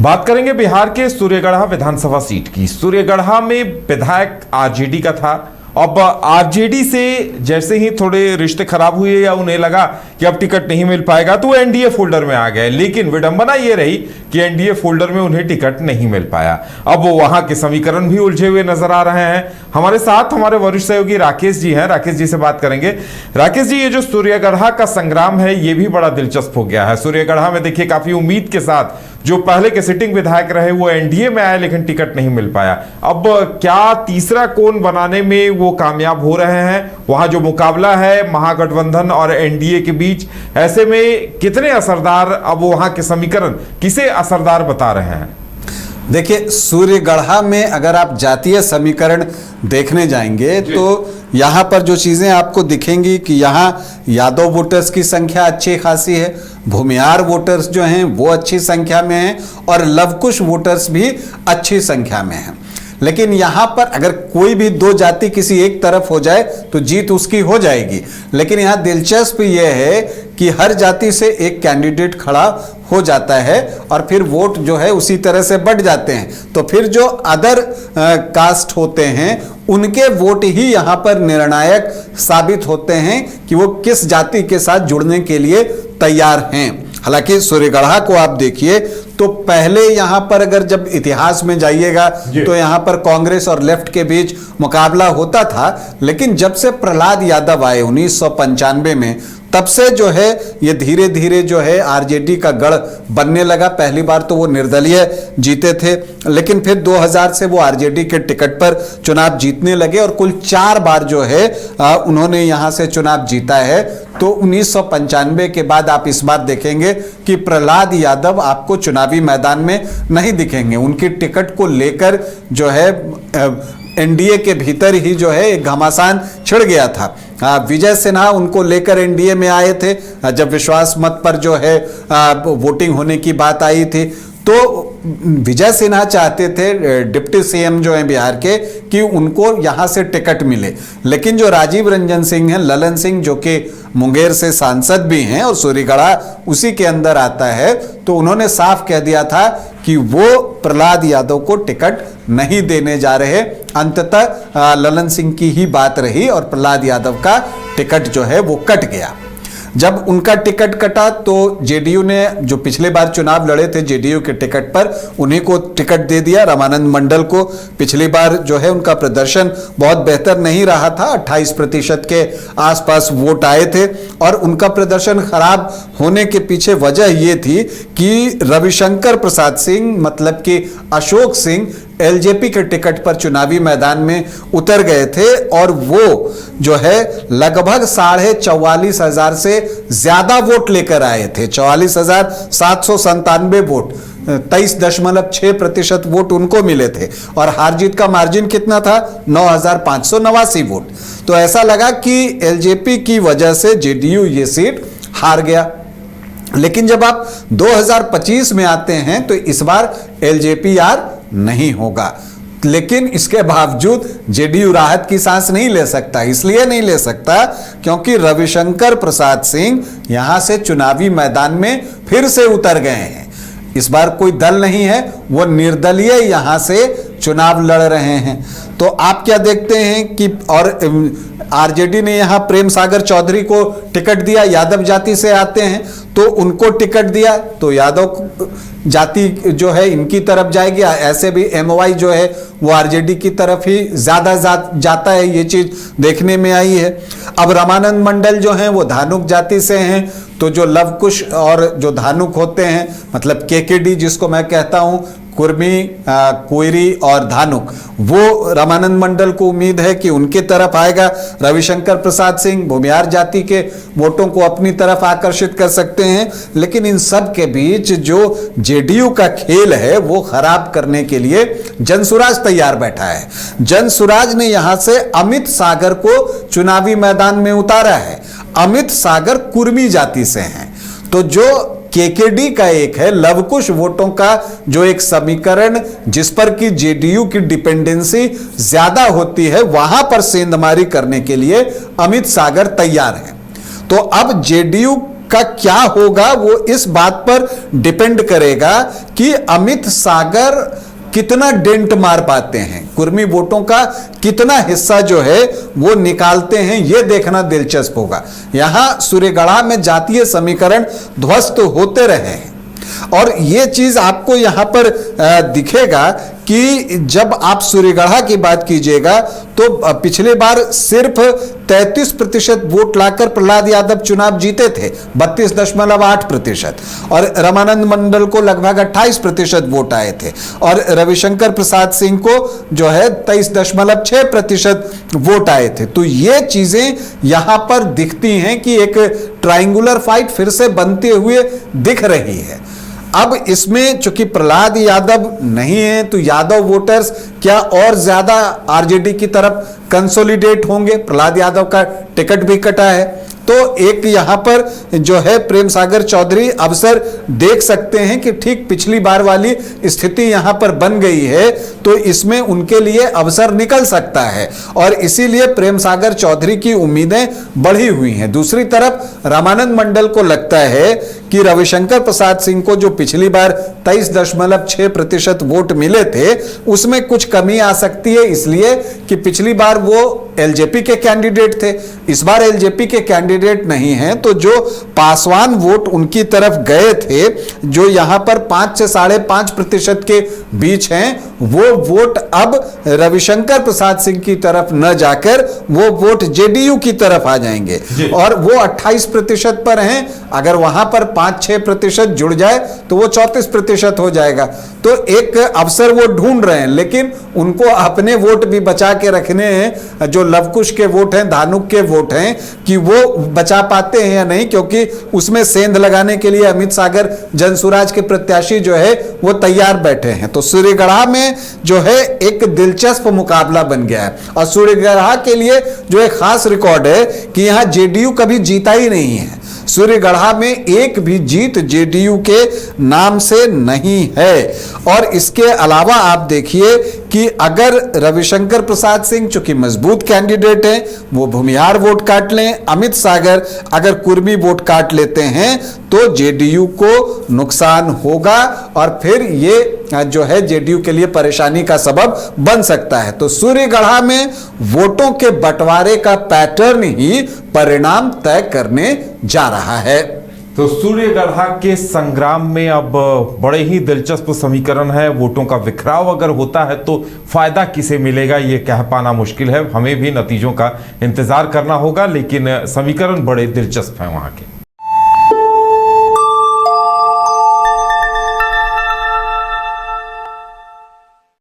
बात करेंगे बिहार के सूर्यगढ़ा विधानसभा सीट की। सूर्यगढ़ा में विधायक आरजेडी का था। अब आरजेडी से जैसे ही थोड़े रिश्ते खराब हुए या उन्हें लगा कि अब टिकट नहीं मिल पाएगा तो एनडीए फोल्डर में आ गए, लेकिन विडंबना ये रही कि एनडीए फोल्डर में उन्हें टिकट नहीं मिल पाया। अब वो वहां के समीकरण भी उलझे हुए नजर आ रहे हैं। हमारे साथ हमारे वरिष्ठ सहयोगी राकेश जी हैं, राकेश जी से बात करेंगे। राकेश जी, ये जो सूर्यगढ़ा का संग्राम है ये भी बड़ा दिलचस्प हो गया है। सूर्यगढ़ा में देखिए काफी उम्मीद के साथ जो पहले के सिटिंग विधायक रहे वो एनडीए में आए, लेकिन टिकट नहीं मिल पाया। अब क्या तीसरा कोण बनाने में वो कामयाब हो रहे हैं? वहां जो मुकाबला है महागठबंधन और एनडीए के बीच, ऐसे में कितने असरदार, अब वहां के समीकरण किसे असरदार बता रहे हैं? देखिए, सूर्यगढ़ा में अगर आप जातीय समीकरण देखने जाएंगे तो यहाँ पर जो चीज़ें आपको दिखेंगी कि यहाँ यादव वोटर्स की संख्या अच्छी खासी है, भूमिहार वोटर्स जो हैं वो अच्छी संख्या में हैं और लवकुश वोटर्स भी अच्छी संख्या में हैं। लेकिन यहाँ पर अगर कोई भी दो जाति किसी एक तरफ हो जाए तो जीत उसकी हो जाएगी। लेकिन यहाँ दिलचस्प ये है कि हर जाति से एक कैंडिडेट खड़ा हो जाता है और फिर वोट जो है उसी तरह से बढ़ जाते हैं। तो फिर जो अदर कास्ट होते हैं उनके वोट ही यहाँ पर निर्णायक साबित होते हैं कि वो किस जाति के साथ जुड़ने के लिए तैयार हैं। हालांकि सूर्यगढ़ा को आप देखिए तो पहले यहां पर अगर जब इतिहास में जाइएगा तो यहां पर कांग्रेस और लेफ्ट के बीच मुकाबला होता था, लेकिन जब से प्रहलाद यादव आए 1995 में, तब से जो है ये धीरे धीरे जो है आरजेडी का गढ़ बनने लगा। पहली बार तो वो निर्दलीय जीते थे, लेकिन फिर 2000 से वो आरजेडी के टिकट पर चुनाव जीतने लगे और कुल 4 बार जो है उन्होंने यहां से चुनाव जीता है। तो 1995 के बाद आप इस बात देखेंगे कि प्रहलाद यादव आपको चुनावी मैदान में नहीं दिखेंगे। उनकी टिकट को लेकर जो है एनडीए के भीतर ही जो है एक घमासान छिड़ गया था। विजय सिन्हा उनको लेकर एनडीए में आए थे जब विश्वास मत पर जो है वोटिंग होने की बात आई थी, तो विजय सिन्हा चाहते थे डिप्टी सीएम जो हैं बिहार के कि उनको यहां से टिकट मिले। लेकिन जो राजीव रंजन सिंह हैं, ललन सिंह जो कि मुंगेर से सांसद भी हैं और सूर्यगढ़ा उसी के अंदर आता है, तो उन्होंने साफ कह दिया था कि वो प्रहलाद यादव को टिकट नहीं देने जा रहे। अंततः ललन सिंह की ही बात रही और प्रहलाद यादव का टिकट जो है वो कट गया। जब उनका टिकट कटा तो जेडीयू ने, जो पिछले बार चुनाव लड़े थे जेडीयू के टिकट पर, उन्हीं को टिकट दे दिया, रामानंद मंडल को। पिछली बार जो है उनका प्रदर्शन बहुत बेहतर नहीं रहा था, 28% के आसपास वोट आए थे और उनका प्रदर्शन खराब होने के पीछे वजह ये थी कि रविशंकर प्रसाद सिंह मतलब कि अशोक सिंह एलजेपी के टिकट पर चुनावी मैदान में उतर गए थे और वो जो है लगभग 44,500 से ज्यादा वोट लेकर आए थे। 44,797 वोट, 23.6% वोट उनको मिले थे और हार जीत का मार्जिन कितना था? 9,589 वोट। तो ऐसा लगा कि एलजेपी की वजह से जेडीयू ये सीट हार गया। लेकिन जब आप 2025 में आते हैं तो इस बार एलजेपी यार नहीं होगा, लेकिन इसके बावजूद जेडीयू राहत की सांस नहीं ले सकता। इसलिए नहीं ले सकता क्योंकि रविशंकर प्रसाद सिंह यहां से चुनावी मैदान में फिर से उतर गए हैं। इस बार कोई दल नहीं है, वो निर्दलीय यहां से चुनाव लड़ रहे हैं। तो आप क्या देखते हैं कि और आरजेडी ने यहां प्रेम सागर चौधरी को टिकट दिया, यादव जाति से आते हैं तो उनको टिकट दिया, तो यादव जाति जो है इनकी तरफ जाएगी। ऐसे भी एमवाई जो है वो आरजेडी की तरफ ही ज्यादा जाता है, ये चीज देखने में आई है। अब रामानंद मंडल जो हैं वो धानुक जाति से हैं, तो जो लवकुश और जो धानुक होते हैं मतलब केकेडी जिसको मैं कहता हूं, कुर्मी, कोयरी और धानुक, वो रामानंद मंडल को उम्मीद है कि उनके तरफ आएगा। रविशंकर प्रसाद सिंह भूमिहार जाति के वोटों को अपनी तरफ आकर्षित कर सकते हैं। लेकिन इन सब के बीच जो जेडीयू का खेल है वो खराब करने के लिए जनसुराज तैयार बैठा है। जनसुराज ने यहां से अमित सागर को चुनावी मैदान में उतारा है। अमित सागर कुर्मी जाति से हैं, तो जो केकेडी का एक है लवकुश वोटों का जो एक समीकरण जिस पर कि जेडीयू की डिपेंडेंसी ज्यादा होती है, वहां पर सेंधमारी करने के लिए अमित सागर तैयार है। तो अब जेडीयू का क्या होगा वो इस बात पर डिपेंड करेगा कि अमित सागर कितना डेंट मार पाते हैं, कुर्मी वोटों का कितना हिस्सा जो है वो निकालते हैं, ये देखना दिलचस्प होगा। यहां सूर्यगढ़ा में जातीय समीकरण ध्वस्त होते रहे हैं और ये चीज आपको यहां पर दिखेगा कि जब आप सूर्यगढ़ा की बात कीजिएगा तो पिछले बार सिर्फ 33% वोट लाकर प्रहलाद यादव चुनाव जीते थे, 32.8%, और रामानंद मंडल को लगभग 28% वोट आए थे और रविशंकर प्रसाद सिंह को जो है 23.6% वोट आए थे। तो ये चीजें यहां पर दिखती हैं कि एक ट्रायंगुलर फाइट फिर से बनते हुए दिख रही है। अब इसमें चूंकि प्रहलाद यादव नहीं है तो यादव वोटर्स क्या और ज्यादा आरजेडी की तरफ कंसोलिडेट होंगे, प्रहलाद यादव का टिकट भी कटा है, तो एक यहां पर जो है प्रेम सागर चौधरी अवसर देख सकते हैं कि ठीक पिछली बार वाली स्थिति यहां पर बन गई है, तो इसमें उनके लिए अवसर निकल सकता है और इसीलिए प्रेम सागर चौधरी की उम्मीदें बढ़ी हुई हैं। दूसरी तरफ रामानंद मंडल को लगता है कि रविशंकर प्रसाद सिंह को जो पिछली बार 23.6% वोट मिले थे उसमें कुछ कमी आ सकती है, इसलिए कि पिछली बार वो एलजेपी के कैंडिडेट थे, इस बार एलजेपी के कैंडिडेट नहीं हैं, तो जो पासवान वोट उनकी तरफ गए थे जो यहां पर 5 से 5.5% के बीच हैं, वो वोट अब रविशंकर प्रसाद सिंह की तरफ न जाकर वो वोट जेडीयू की तरफ आ जाएंगे और वो 28% पर हैं। अगर वहां पर 5-6% जुड़ जाए तो वो 34% हो जाएगा। तो एक अवसर वो ढूंढ रहे हैं, लेकिन उनको अपने वोट भी बचा के रखने हैं, जो लवकुश के वोट हैं, धानुक के वोट हैं, कि वो बचा पाते हैं या नहीं, क्योंकि उसमें सेंध लगाने के लिए अमित सागर जनसुराज के प्रत्याशी जो है वो तैयार बैठे हैं। तो सूर्यगढ़ा में जो है एक दिलचस्प मुकाबला बन गया है और सूर्यगढ़ा के लिए जो एक खास रिकॉर्ड है कि यहां जेडीयू कभी जीता ही नहीं है। सूर्यगढ़ा में एक भी जीत जेडीयू के नाम से नहीं है। और इसके अलावा आप देखिए कि अगर रविशंकर प्रसाद सिंह चूंकि मजबूत कैंडिडेट हैं, वो भूमिहार वोट काट लें, अमित सागर अगर कुर्मी वोट काट लेते हैं तो जेडीयू को नुकसान होगा और फिर ये जो है जेडीयू के लिए परेशानी का सबब बन सकता है। तो सूर्यगढ़ा में वोटों के बंटवारे का पैटर्न ही परिणाम तय करने जा रहा है। तो सूर्यगढ़ा के संग्राम में अब बड़े ही दिलचस्प समीकरण है। वोटों का बिखराव अगर होता है तो फायदा किसे मिलेगा ये कह पाना मुश्किल है, हमें भी नतीजों का इंतजार करना होगा, लेकिन समीकरण बड़े दिलचस्प हैं वहां के।